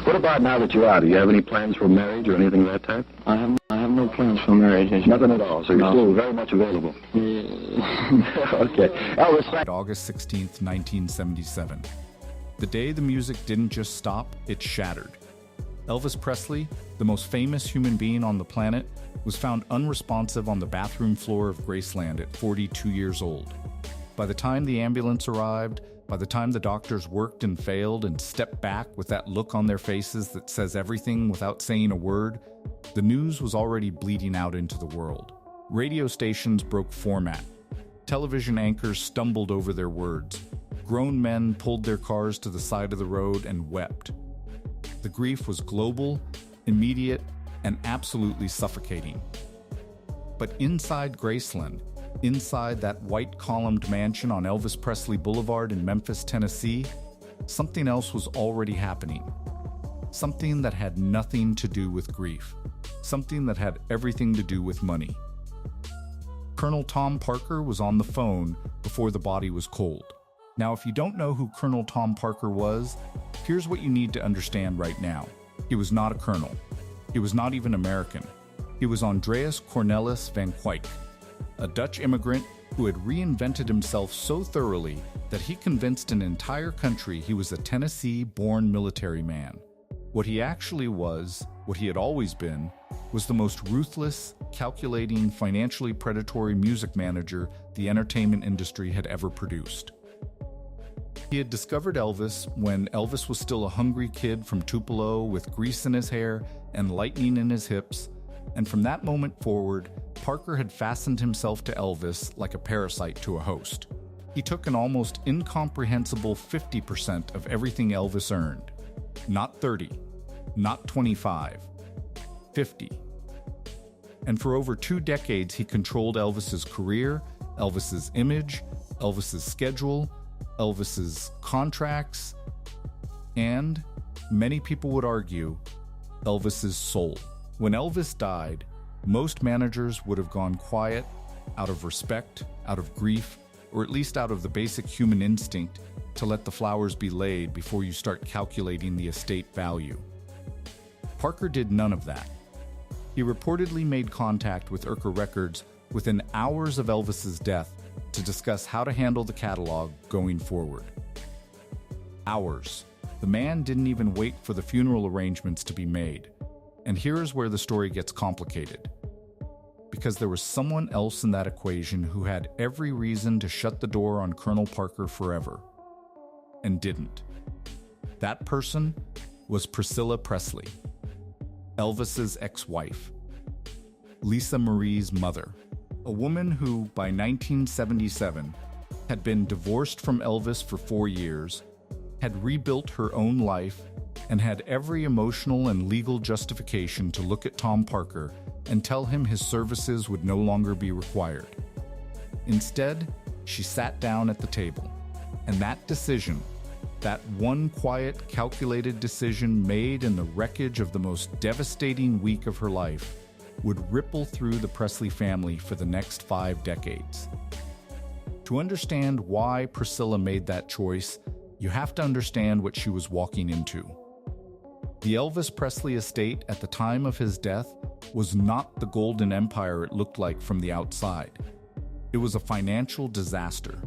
What about now that you're out? Do you have any plans for marriage or anything of that type? I have no plans for marriage. Nothing at all, so you're still very much available. Okay. Elvis, August 16th, 1977. The day the music didn't just stop, it shattered. Elvis Presley, the most famous human being on the planet, was found unresponsive on the bathroom floor of Graceland at 42 years old. By the time the ambulance arrived, by the time the doctors worked and failed and stepped back with that look on their faces that says everything without saying a word, the news was already bleeding out into the world. Radio stations broke format. Television anchors stumbled over their words. Grown men pulled their cars to the side of the road and wept. The grief was global, immediate, and absolutely suffocating. But inside Graceland, inside that white-columned mansion on Elvis Presley Boulevard in Memphis, Tennessee, something else was already happening. Something that had nothing to do with grief. Something that had everything to do with money. Colonel Tom Parker was on the phone before the body was cold. Now, if you don't know who Colonel Tom Parker was, here's what you need to understand right now. He was not a colonel. He was not even American. He was Andreas Cornelis van Wyk, a Dutch immigrant who had reinvented himself so thoroughly that he convinced an entire country he was a Tennessee-born military man. What he actually was, what he had always been, was the most ruthless, calculating, financially predatory music manager the entertainment industry had ever produced. He had discovered Elvis when Elvis was still a hungry kid from Tupelo with grease in his hair and lightning in his hips, and from that moment forward, Parker had fastened himself to Elvis like a parasite to a host. He took an almost incomprehensible 50% of everything Elvis earned. Not 30, not 25, 50. And for over 2 decades, he controlled Elvis's career, Elvis's image, Elvis's schedule, Elvis's contracts, and, many people would argue, Elvis's soul. When Elvis died, most managers would have gone quiet, out of respect, out of grief, or at least out of the basic human instinct to let the flowers be laid before you start calculating the estate value. Parker did none of that. He reportedly made contact with Urker Records within hours of Elvis's death to discuss how to handle the catalog going forward. Hours. The man didn't even wait for the funeral arrangements to be made. And here is where the story gets complicated. Because there was someone else in that equation who had every reason to shut the door on Colonel Parker forever. And didn't. That person was Priscilla Presley, Elvis's ex-wife, Lisa Marie's mother, a woman who, by 1977, had been divorced from Elvis for 4 years, had rebuilt her own life, and had every emotional and legal justification to look at Tom Parker and tell him his services would no longer be required. Instead, she sat down at the table, and that decision, that one quiet, calculated decision made in the wreckage of the most devastating week of her life, would ripple through the Presley family for the next 5 decades. To understand why Priscilla made that choice, you have to understand what she was walking into. The Elvis Presley estate at the time of his death was not the golden empire it looked like from the outside. It was a financial disaster.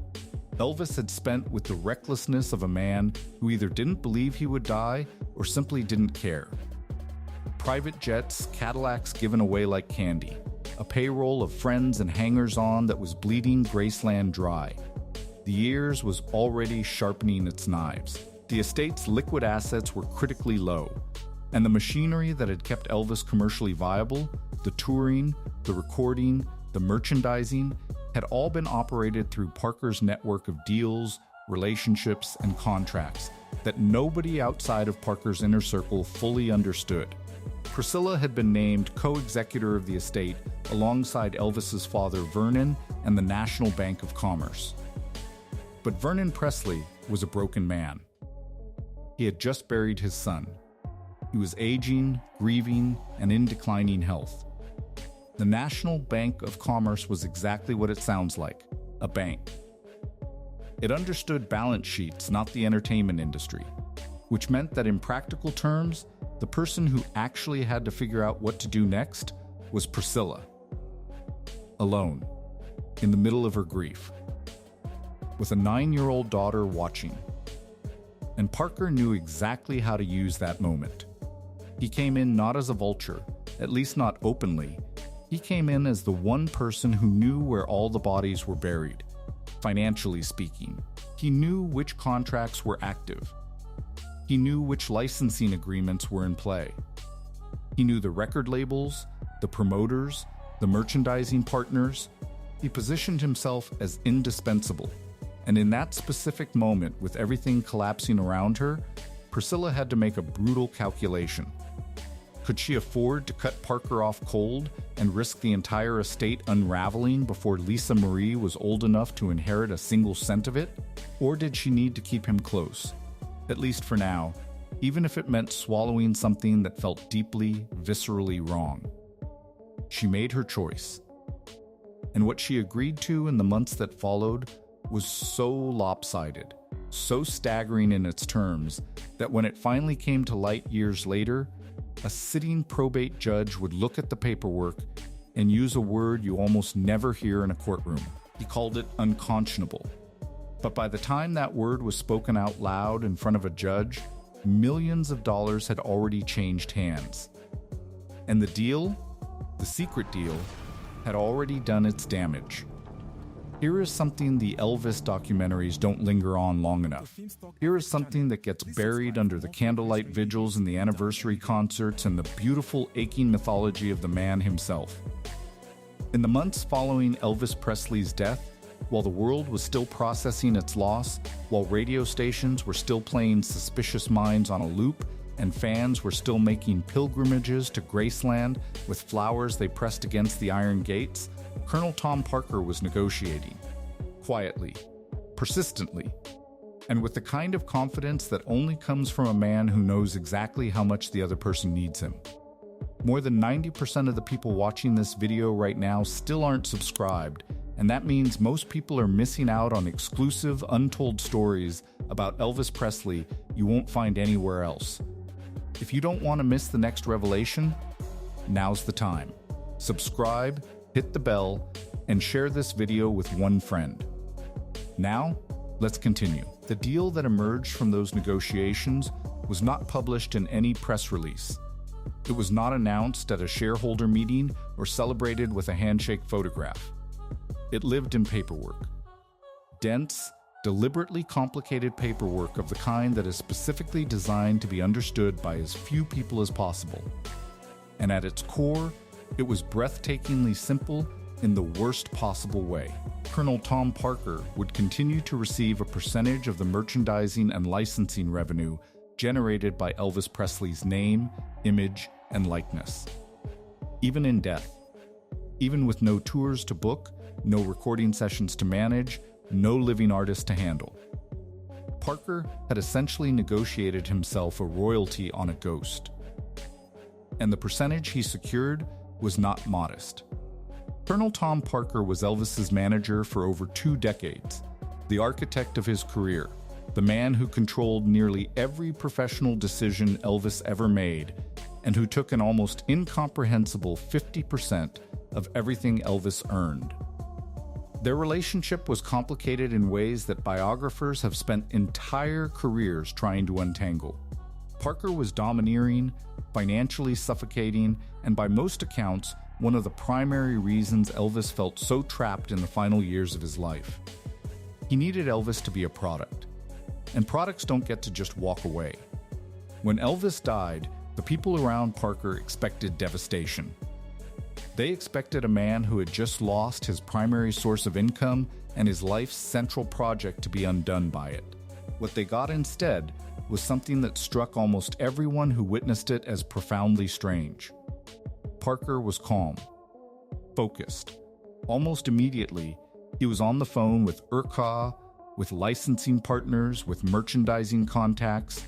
Elvis had spent with the recklessness of a man who either didn't believe he would die or simply didn't care. Private jets, Cadillacs given away like candy, a payroll of friends and hangers-on that was bleeding Graceland dry. The years was already sharpening its knives. The estate's liquid assets were critically low, and the machinery that had kept Elvis commercially viable, the touring, the recording, the merchandising, had all been operated through Parker's network of deals, relationships, and contracts that nobody outside of Parker's inner circle fully understood. Priscilla had been named co-executor of the estate alongside Elvis's father Vernon and the National Bank of Commerce. But Vernon Presley was a broken man. He had just buried his son. He was aging, grieving, and in declining health. The National Bank of Commerce was exactly what it sounds like, a bank. It understood balance sheets, not the entertainment industry. which meant that in practical terms, the person who actually had to figure out what to do next was Priscilla. Alone, in the middle of her grief, with a 9-year-old daughter watching. And Parker knew exactly how to use that moment. He came in not as a vulture, at least not openly. He came in as the one person who knew where all the bodies were buried. Financially speaking, he knew which contracts were active. He knew which licensing agreements were in play. He knew the record labels, the promoters, the merchandising partners. He positioned himself as indispensable. And in that specific moment, with everything collapsing around her, Priscilla had to make a brutal calculation. Could she afford to cut Parker off cold and risk the entire estate unraveling before Lisa Marie was old enough to inherit a single cent of it? Or did she need to keep him close, at least for now, even if it meant swallowing something that felt deeply, viscerally wrong? She made her choice. And what she agreed to in the months that followed was so lopsided, so staggering in its terms, that when it finally came to light years later, a sitting probate judge would look at the paperwork and use a word you almost never hear in a courtroom. He called it unconscionable. But by the time that word was spoken out loud in front of a judge, millions of dollars had already changed hands. And the deal, the secret deal, had already done its damage. Here is something the Elvis documentaries don't linger on long enough. Here is something that gets buried under the candlelight vigils and the anniversary concerts and the beautiful, aching mythology of the man himself. In the months following Elvis Presley's death, while the world was still processing its loss, while radio stations were still playing Suspicious Minds on a loop, and fans were still making pilgrimages to Graceland with flowers they pressed against the iron gates, Colonel Tom Parker was negotiating, quietly, persistently, and with the kind of confidence that only comes from a man who knows exactly how much the other person needs him. More than 90% of the people watching this video right now still aren't subscribed, and that means most people are missing out on exclusive, untold stories about Elvis Presley you won't find anywhere else. If you don't want to miss the next revelation, now's the time. Subscribe, hit the bell, and share this video with one friend. Now, let's continue. The deal that emerged from those negotiations was not published in any press release. It was not announced at a shareholder meeting or celebrated with a handshake photograph. It lived in paperwork. Dense, deliberately complicated paperwork of the kind that is specifically designed to be understood by as few people as possible. And at its core, it was breathtakingly simple in the worst possible way. Colonel Tom Parker would continue to receive a percentage of the merchandising and licensing revenue generated by Elvis Presley's name, image, and likeness. Even in death, even with no tours to book, no recording sessions to manage, no living artist to handle. Parker had essentially negotiated himself a royalty on a ghost. And the percentage he secured was not modest. Colonel Tom Parker was Elvis's manager for over 2 decades, the architect of his career, the man who controlled nearly every professional decision Elvis ever made, and who took an almost incomprehensible 50% of everything Elvis earned. Their relationship was complicated in ways that biographers have spent entire careers trying to untangle. Parker was domineering, financially suffocating, and by most accounts, one of the primary reasons Elvis felt so trapped in the final years of his life. He needed Elvis to be a product, and products don't get to just walk away. When Elvis died, the people around Parker expected devastation. They expected a man who had just lost his primary source of income and his life's central project to be undone by it. What they got instead was something that struck almost everyone who witnessed it as profoundly strange. Parker was calm, focused. Almost immediately, he was on the phone with IRCA, with licensing partners, with merchandising contacts.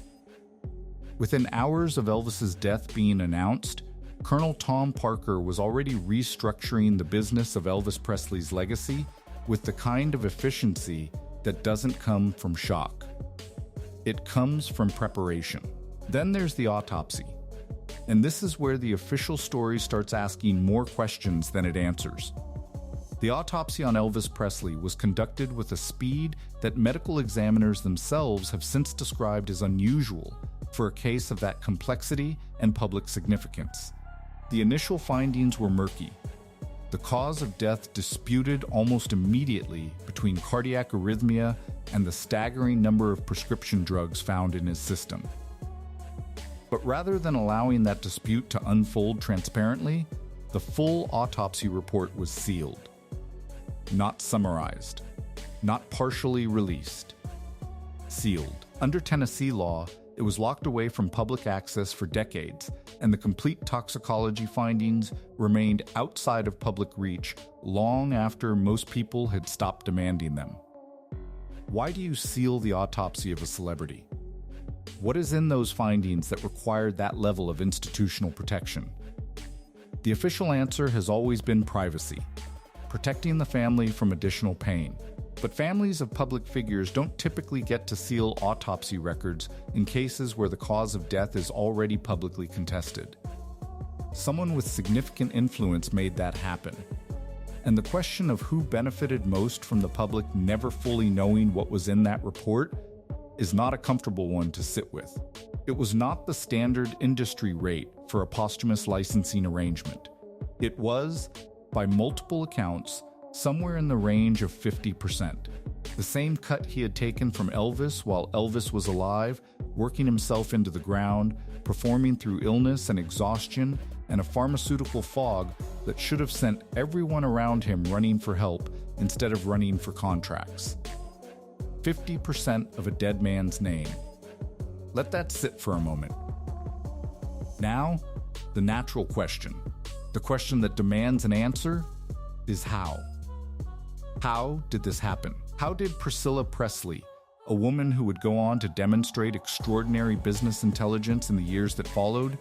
Within hours of Elvis's death being announced, Colonel Tom Parker was already restructuring the business of Elvis Presley's legacy with the kind of efficiency that doesn't come from shock. It comes from preparation. Then there's the autopsy. And this is where the official story starts asking more questions than it answers. The autopsy on Elvis Presley was conducted with a speed that medical examiners themselves have since described as unusual for a case of that complexity and public significance. The initial findings were murky. The cause of death disputed almost immediately between cardiac arrhythmia and the staggering number of prescription drugs found in his system. But rather than allowing that dispute to unfold transparently, the full autopsy report was sealed. Not summarized. Not partially released. Sealed. Under Tennessee law, it was locked away from public access for decades, and the complete toxicology findings remained outside of public reach long after most people had stopped demanding them. Why do you seal the autopsy of a celebrity? What is in those findings that required that level of institutional protection? The official answer has always been privacy, protecting the family from additional pain. But families of public figures don't typically get to seal autopsy records in cases where the cause of death is already publicly contested. Someone with significant influence made that happen. And the question of who benefited most from the public never fully knowing what was in that report is not a comfortable one to sit with. It was not the standard industry rate for a posthumous licensing arrangement. It was, by multiple accounts, somewhere in the range of 50%. The same cut he had taken from Elvis while Elvis was alive, working himself into the ground, performing through illness and exhaustion, and a pharmaceutical fog that should have sent everyone around him running for help instead of running for contracts. 50% of a dead man's name. Let that sit for a moment. Now, the natural question, the question that demands an answer, is how? How did this happen? How did Priscilla Presley, a woman who would go on to demonstrate extraordinary business intelligence in the years that followed,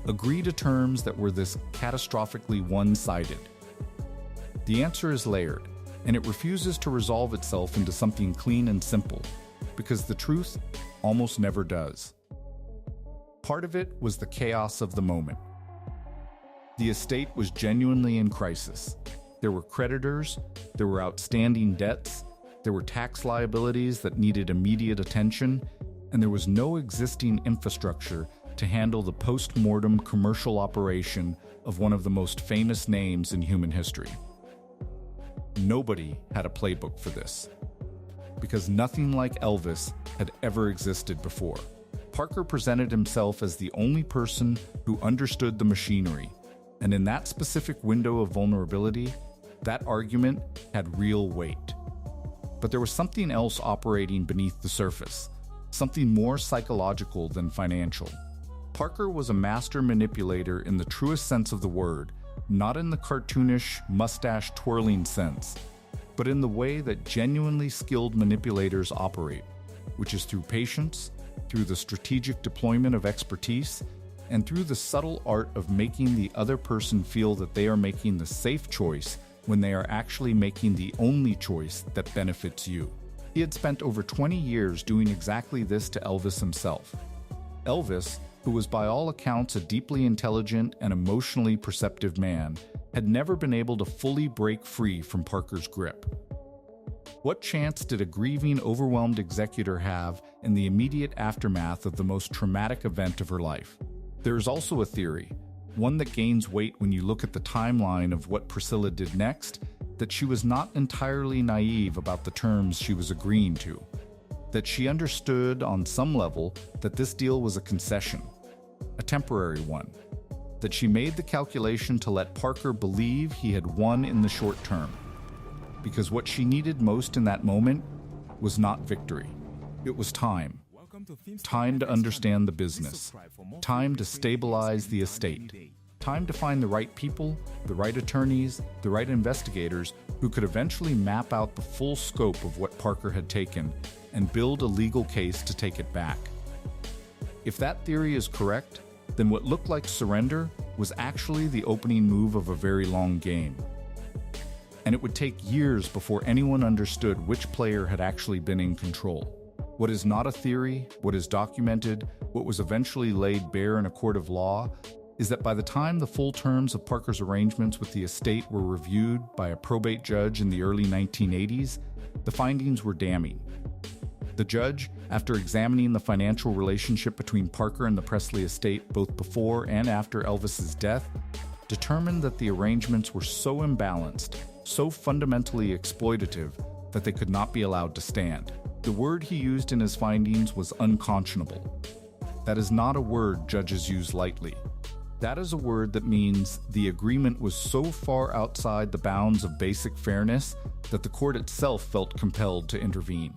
agree to terms that were this catastrophically one-sided? The answer is layered, and it refuses to resolve itself into something clean and simple, because the truth almost never does. Part of it was the chaos of the moment. The estate was genuinely in crisis. There were creditors, there were outstanding debts, there were tax liabilities that needed immediate attention, and there was no existing infrastructure to handle the post-mortem commercial operation of one of the most famous names in human history. Nobody had a playbook for this, because nothing like Elvis had ever existed before. Parker presented himself as the only person who understood the machinery, and in that specific window of vulnerability, that argument had real weight. But there was something else operating beneath the surface, something more psychological than financial. Parker was a master manipulator in the truest sense of the word, not in the cartoonish, mustache-twirling sense, but in the way that genuinely skilled manipulators operate, which is through patience, through the strategic deployment of expertise, and through the subtle art of making the other person feel that they are making the safe choice when they are actually making the only choice that benefits you. He had spent over 20 years doing exactly this to Elvis himself. Elvis, who was by all accounts a deeply intelligent and emotionally perceptive man, had never been able to fully break free from Parker's grip. What chance did a grieving, overwhelmed executor have in the immediate aftermath of the most traumatic event of her life? There is also a theory, one that gains weight when you look at the timeline of what Priscilla did next, that she was not entirely naive about the terms she was agreeing to, that she understood on some level that this deal was a concession, a temporary one, that she made the calculation to let Parker believe he had won in the short term, because what she needed most in that moment was not victory, it was time. Time to understand the business, time to stabilize the estate, time to find the right people, the right attorneys, the right investigators who could eventually map out the full scope of what Parker had taken and build a legal case to take it back. If that theory is correct, then what looked like surrender was actually the opening move of a very long game. And it would take years before anyone understood which player had actually been in control. What is not a theory, what is documented, what was eventually laid bare in a court of law, is that by the time the full terms of Parker's arrangements with the estate were reviewed by a probate judge in the early 1980s, the findings were damning. The judge, after examining the financial relationship between Parker and the Presley estate both before and after Elvis's death, determined that the arrangements were so imbalanced, so fundamentally exploitative, that they could not be allowed to stand. The word he used in his findings was unconscionable. That is not a word judges use lightly. That is a word that means the agreement was so far outside the bounds of basic fairness that the court itself felt compelled to intervene.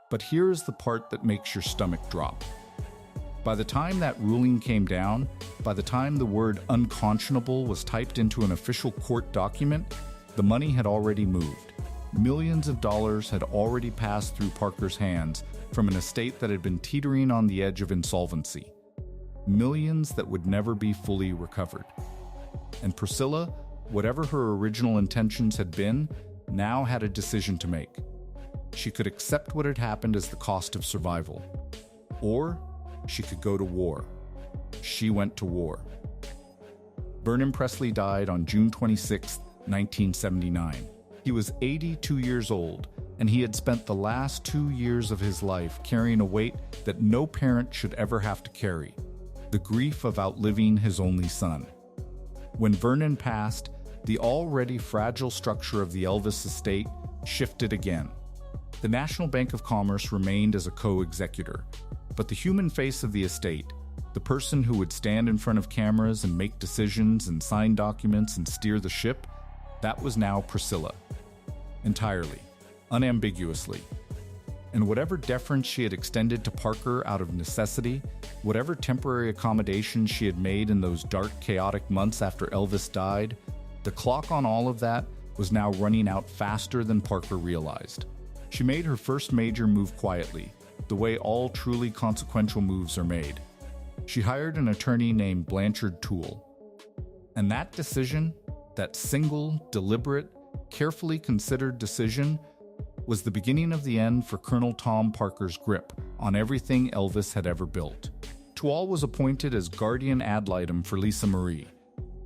But here is the part that makes your stomach drop. By the time that ruling came down, by the time the word unconscionable was typed into an official court document, the money had already moved. Millions of dollars had already passed through Parker's hands from an estate that had been teetering on the edge of insolvency. Millions that would never be fully recovered. And Priscilla, whatever her original intentions had been, now had a decision to make. She could accept what had happened as the cost of survival. Or she could go to war. She went to war. Vernon Presley died on June 26, 1979. He was 82 years old, and he had spent the last 2 years of his life carrying a weight that no parent should ever have to carry: the grief of outliving his only son. When Vernon passed, the already fragile structure of the Elvis estate shifted again. The National Bank of Commerce remained as a co-executor, but the human face of the estate, the person who would stand in front of cameras and make decisions and sign documents and steer the ship, that was now Priscilla. Entirely, unambiguously. And whatever deference she had extended to Parker out of necessity, whatever temporary accommodations she had made in those dark, chaotic months after Elvis died, the clock on all of that was now running out faster than Parker realized. She made her first major move quietly, the way all truly consequential moves are made. She hired an attorney named Blanchard Toole. And that decision, that single, deliberate, carefully considered decision, was the beginning of the end for Colonel Tom Parker's grip on everything Elvis had ever built. Toole was appointed as guardian ad litem for Lisa Marie,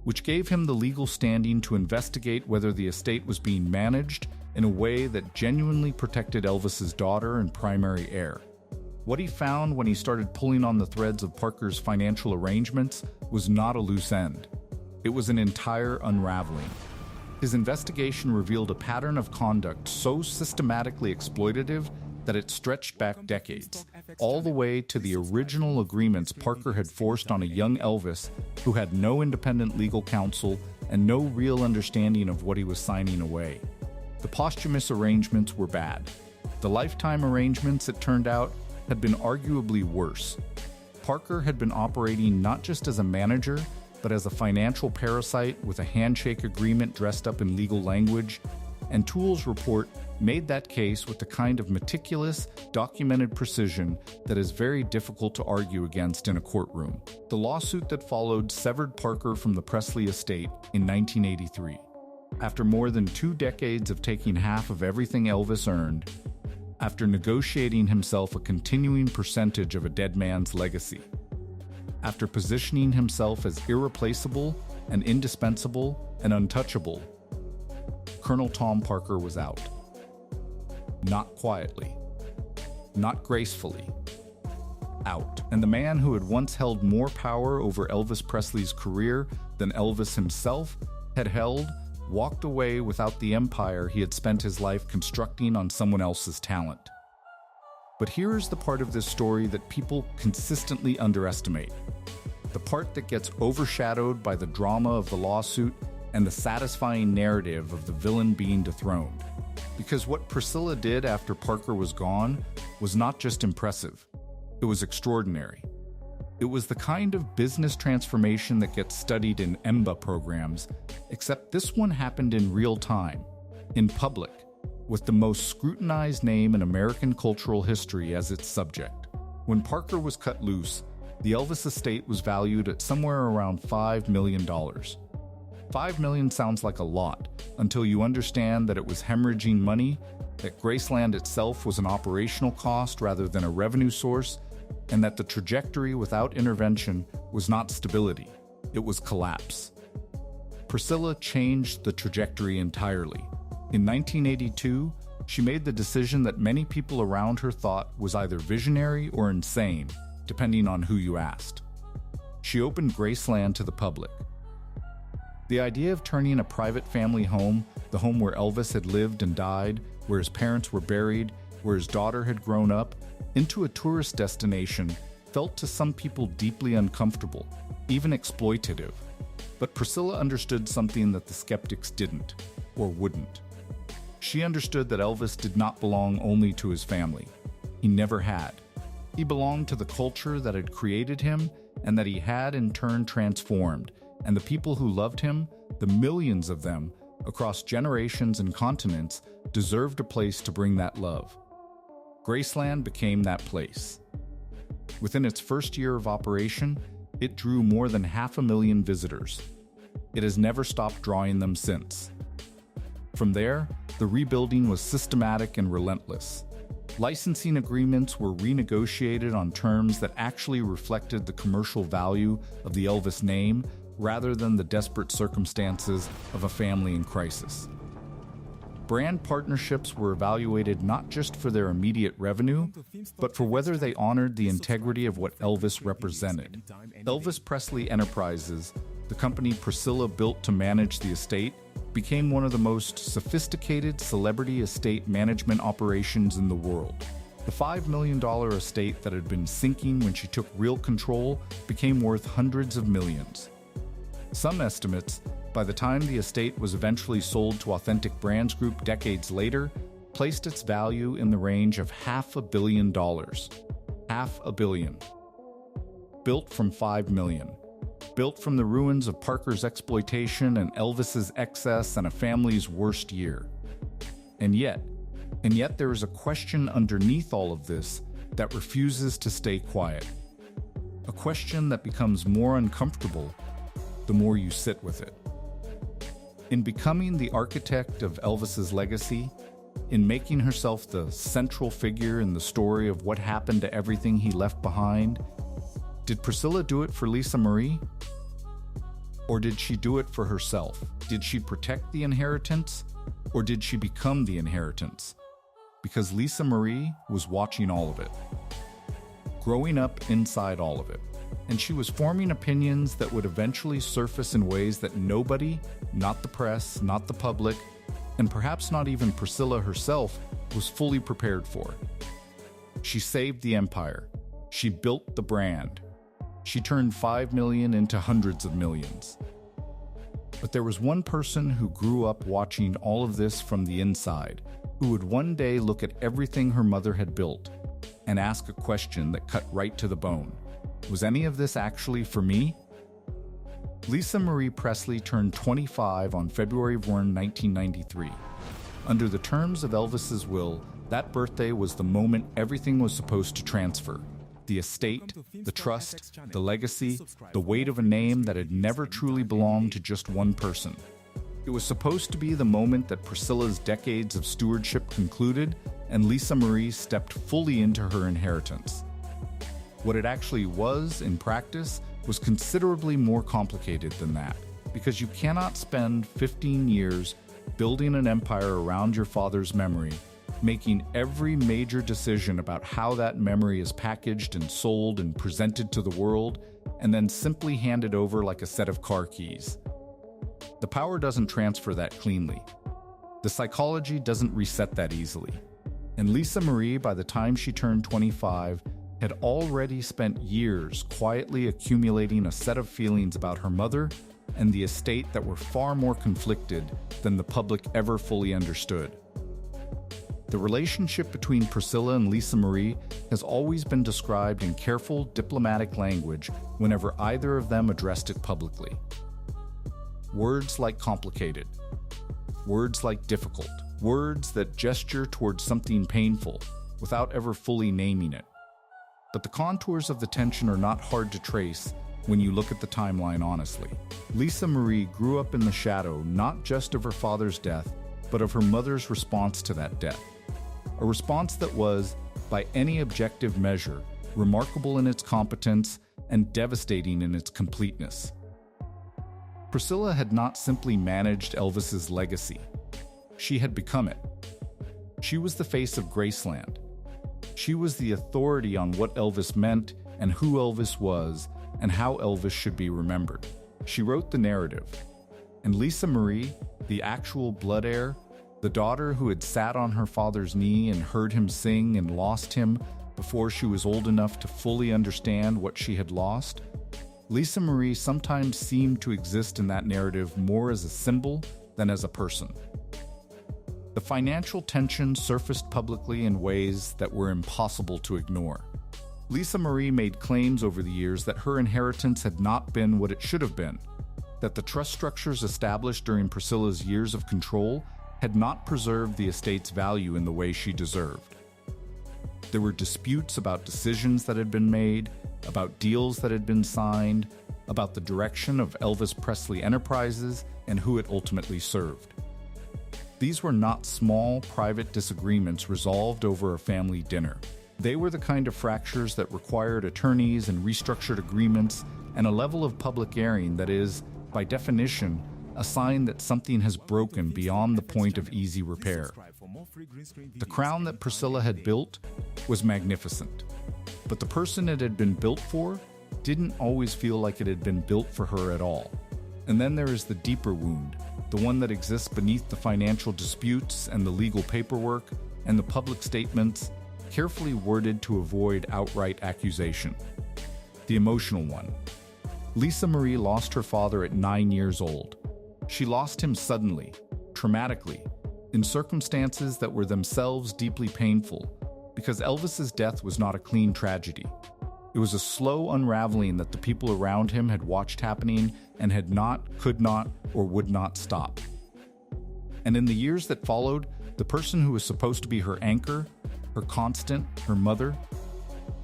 which gave him the legal standing to investigate whether the estate was being managed in a way that genuinely protected Elvis's daughter and primary heir. What he found when he started pulling on the threads of Parker's financial arrangements was not a loose end. It was an entire unraveling. His investigation revealed a pattern of conduct so systematically exploitative that it stretched back decades, all the way to the original agreements Parker had forced on a young Elvis who had no independent legal counsel and no real understanding of what he was signing away. The posthumous arrangements were bad. The lifetime arrangements, it turned out, had been arguably worse. Parker had been operating not just as a manager, but as a financial parasite with a handshake agreement dressed up in legal language, and Toole's report made that case with the kind of meticulous, documented precision that is very difficult to argue against in a courtroom. The lawsuit that followed severed Parker from the Presley estate in 1983. After more than 2 decades of taking half of everything Elvis earned, after negotiating himself a continuing percentage of a dead man's legacy, after positioning himself as irreplaceable and indispensable and untouchable, Colonel Tom Parker was out. Not quietly, not gracefully, out. And the man who had once held more power over Elvis Presley's career than Elvis himself had held, walked away without the empire he had spent his life constructing on someone else's talent. But here is the part of this story that people consistently underestimate. The part that gets overshadowed by the drama of the lawsuit and the satisfying narrative of the villain being dethroned. Because what Priscilla did after Parker was gone was not just impressive, it was extraordinary. It was the kind of business transformation that gets studied in EMBA programs, except this one happened in real time, in public, with the most scrutinized name in American cultural history as its subject. When Parker was cut loose, the Elvis estate was valued at somewhere around $5 million. $5 million sounds like a lot, until you understand that it was hemorrhaging money that Graceland itself was an operational cost rather than a revenue source, and that the trajectory without intervention was not stability, it was collapse. Priscilla changed the trajectory entirely. In 1982, she made the decision that many people around her thought was either visionary or insane, depending on who you asked. She opened Graceland to the public. The idea of turning a private family home, the home where Elvis had lived and died, where his parents were buried, where his daughter had grown up, into a tourist destination felt to some people deeply uncomfortable, even exploitative. But Priscilla understood something that the skeptics didn't, or wouldn't. She understood that Elvis did not belong only to his family. He never had. He belonged to the culture that had created him and that he had in turn transformed, and the people who loved him, the millions of them, across generations and continents, deserved a place to bring that love. Graceland became that place. Within its first year of operation, it drew more than 500,000 visitors. It has never stopped drawing them since. From there, the rebuilding was systematic and relentless. Licensing agreements were renegotiated on terms that actually reflected the commercial value of the Elvis name rather than the desperate circumstances of a family in crisis. Brand partnerships were evaluated not just for their immediate revenue, but for whether they honored the integrity of what Elvis represented. Elvis Presley Enterprises, the company Priscilla built to manage the estate, became one of the most sophisticated celebrity estate management operations in the world. The $5 million estate that had been sinking when she took real control became worth hundreds of millions. Some estimates, by the time the estate was eventually sold to Authentic Brands Group decades later, placed its value in the range of $500 million. $500 million. Built from $5 million. Built from the ruins of Parker's exploitation and Elvis's excess and a family's worst year. And yet there is a question underneath all of this that refuses to stay quiet. A question that becomes more uncomfortable the more you sit with it. In becoming the architect of Elvis's legacy, in making herself the central figure in the story of what happened to everything he left behind, did Priscilla do it for Lisa Marie? Or did she do it for herself? Did she protect the inheritance? Or did she become the inheritance? Because Lisa Marie was watching all of it. Growing up inside all of it. And she was forming opinions that would eventually surface in ways that nobody, not the press, not the public, and perhaps not even Priscilla herself, was fully prepared for. She saved the empire. She built the brand. She turned 5 million into hundreds of millions. But there was one person who grew up watching all of this from the inside, who would one day look at everything her mother had built and ask a question that cut right to the bone. Was any of this actually for me? Lisa Marie Presley turned 25 on February 1, 1993. Under the terms of Elvis's will, that birthday was the moment everything was supposed to transfer. The estate, the trust, the legacy, the weight of a name that had never truly belonged to just one person. It was supposed to be the moment that Priscilla's decades of stewardship concluded and Lisa Marie stepped fully into her inheritance. What it actually was, in practice, was considerably more complicated than that, because you cannot spend 15 years building an empire around your father's memory, making every major decision about how that memory is packaged and sold and presented to the world, and then simply hand it over like a set of car keys. The power doesn't transfer that cleanly. The psychology doesn't reset that easily. And Lisa Marie, by the time she turned 25, had already spent years quietly accumulating a set of feelings about her mother and the estate that were far more conflicted than the public ever fully understood. The relationship between Priscilla and Lisa Marie has always been described in careful diplomatic language whenever either of them addressed it publicly. Words like complicated, words like difficult, words that gesture towards something painful without ever fully naming it. But the contours of the tension are not hard to trace when you look at the timeline honestly. Lisa Marie grew up in the shadow not just of her father's death, but of her mother's response to that death. a response that was, by any objective measure, remarkable in its competence and devastating in its completeness. Priscilla had not simply managed Elvis's legacy. She had become it. She was the face of Graceland. She was the authority on what Elvis meant and who Elvis was and how Elvis should be remembered. She wrote the narrative. And Lisa Marie, the actual blood heir, the daughter who had sat on her father's knee and heard him sing and lost him before she was old enough to fully understand what she had lost, Lisa Marie sometimes seemed to exist in that narrative more as a symbol than as a person. The financial tension surfaced publicly in ways that were impossible to ignore. Lisa Marie made claims over the years that her inheritance had not been what it should have been, that the trust structures established during Priscilla's years of control had not preserved the estate's value in the way she deserved. There were disputes about decisions that had been made, about deals that had been signed, about the direction of Elvis Presley Enterprises and who it ultimately served. These were not small, private disagreements resolved over a family dinner. They were the kind of fractures that required attorneys and restructured agreements and a level of public airing that is, by definition, a sign that something has broken beyond the point of easy repair. The crown that Priscilla had built was magnificent, but the person it had been built for didn't always feel like it had been built for her at all. And then there is the deeper wound, the one that exists beneath the financial disputes and the legal paperwork and the public statements, carefully worded to avoid outright accusation. The emotional one. Lisa Marie lost her father at 9 years old. She lost him suddenly, traumatically, in circumstances that were themselves deeply painful, because Elvis's death was not a clean tragedy. It was a slow unraveling that the people around him had watched happening and had not, could not, or would not stop. And in the years that followed, the person who was supposed to be her anchor, her constant, her mother,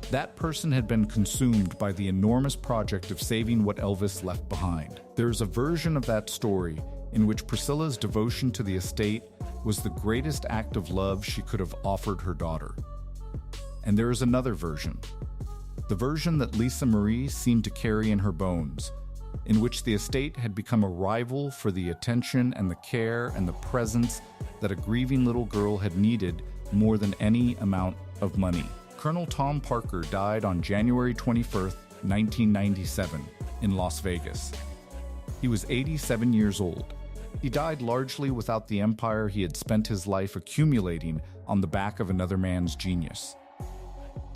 that person had been consumed by the enormous project of saving what Elvis left behind. There is a version of that story in which Priscilla's devotion to the estate was the greatest act of love she could have offered her daughter. And there is another version, the version that Lisa Marie seemed to carry in her bones, in which the estate had become a rival for the attention and the care and the presence that a grieving little girl had needed more than any amount of money. Colonel Tom Parker died on January 21, 1997, in Las Vegas. He was 87 years old. He died largely without the empire he had spent his life accumulating on the back of another man's genius.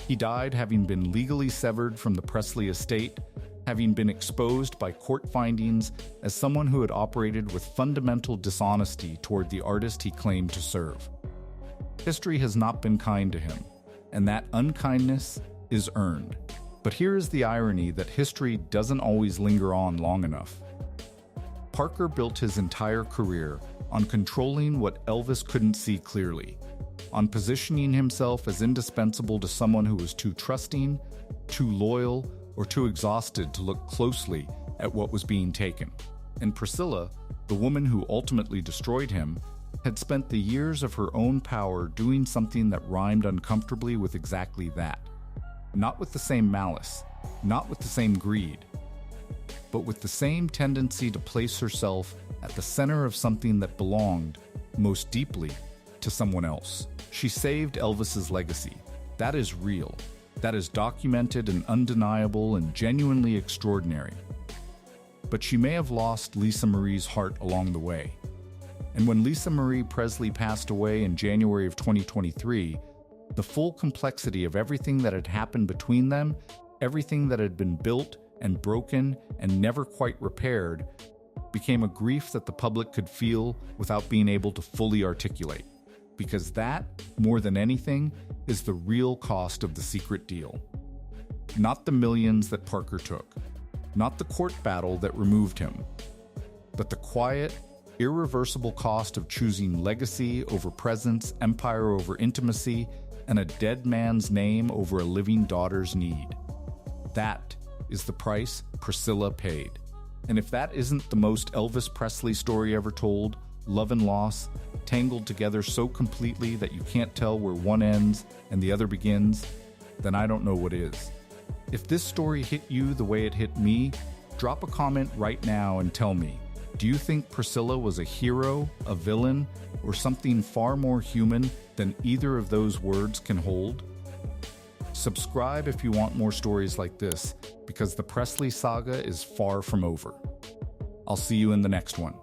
He died having been legally severed from the Presley estate, having been exposed by court findings as someone who had operated with fundamental dishonesty toward the artist he claimed to serve. History has not been kind to him, and that unkindness is earned. But here is the irony that history doesn't always linger on long enough. Parker built his entire career on controlling what Elvis couldn't see clearly, on positioning himself as indispensable to someone who was too trusting, too loyal, or too exhausted to look closely at what was being taken. And Priscilla, the woman who ultimately destroyed him, had spent the years of her own power doing something that rhymed uncomfortably with exactly that. Not with the same malice, not with the same greed, but with the same tendency to place herself at the center of something that belonged, most deeply, to someone else. She saved Elvis's legacy. That is real. That is documented and undeniable and genuinely extraordinary. But she may have lost Lisa Marie's heart along the way. And when Lisa Marie Presley passed away in January of 2023, the full complexity of everything that had happened between them, everything that had been built and broken and never quite repaired, became a grief that the public could feel without being able to fully articulate. Because that, more than anything, is the real cost of the secret deal. Not the millions that Parker took, not the court battle that removed him, but the quiet, irreversible cost of choosing legacy over presence, empire over intimacy, and a dead man's name over a living daughter's need. That is the price Priscilla paid. And if that isn't the most Elvis Presley story ever told, love and loss, tangled together so completely that you can't tell where one ends and the other begins, then I don't know what is. If this story hit you the way it hit me, drop a comment right now and tell me, do you think Priscilla was a hero, a villain, or something far more human than either of those words can hold? Subscribe if you want more stories like this, because the Presley saga is far from over. I'll see you in the next one.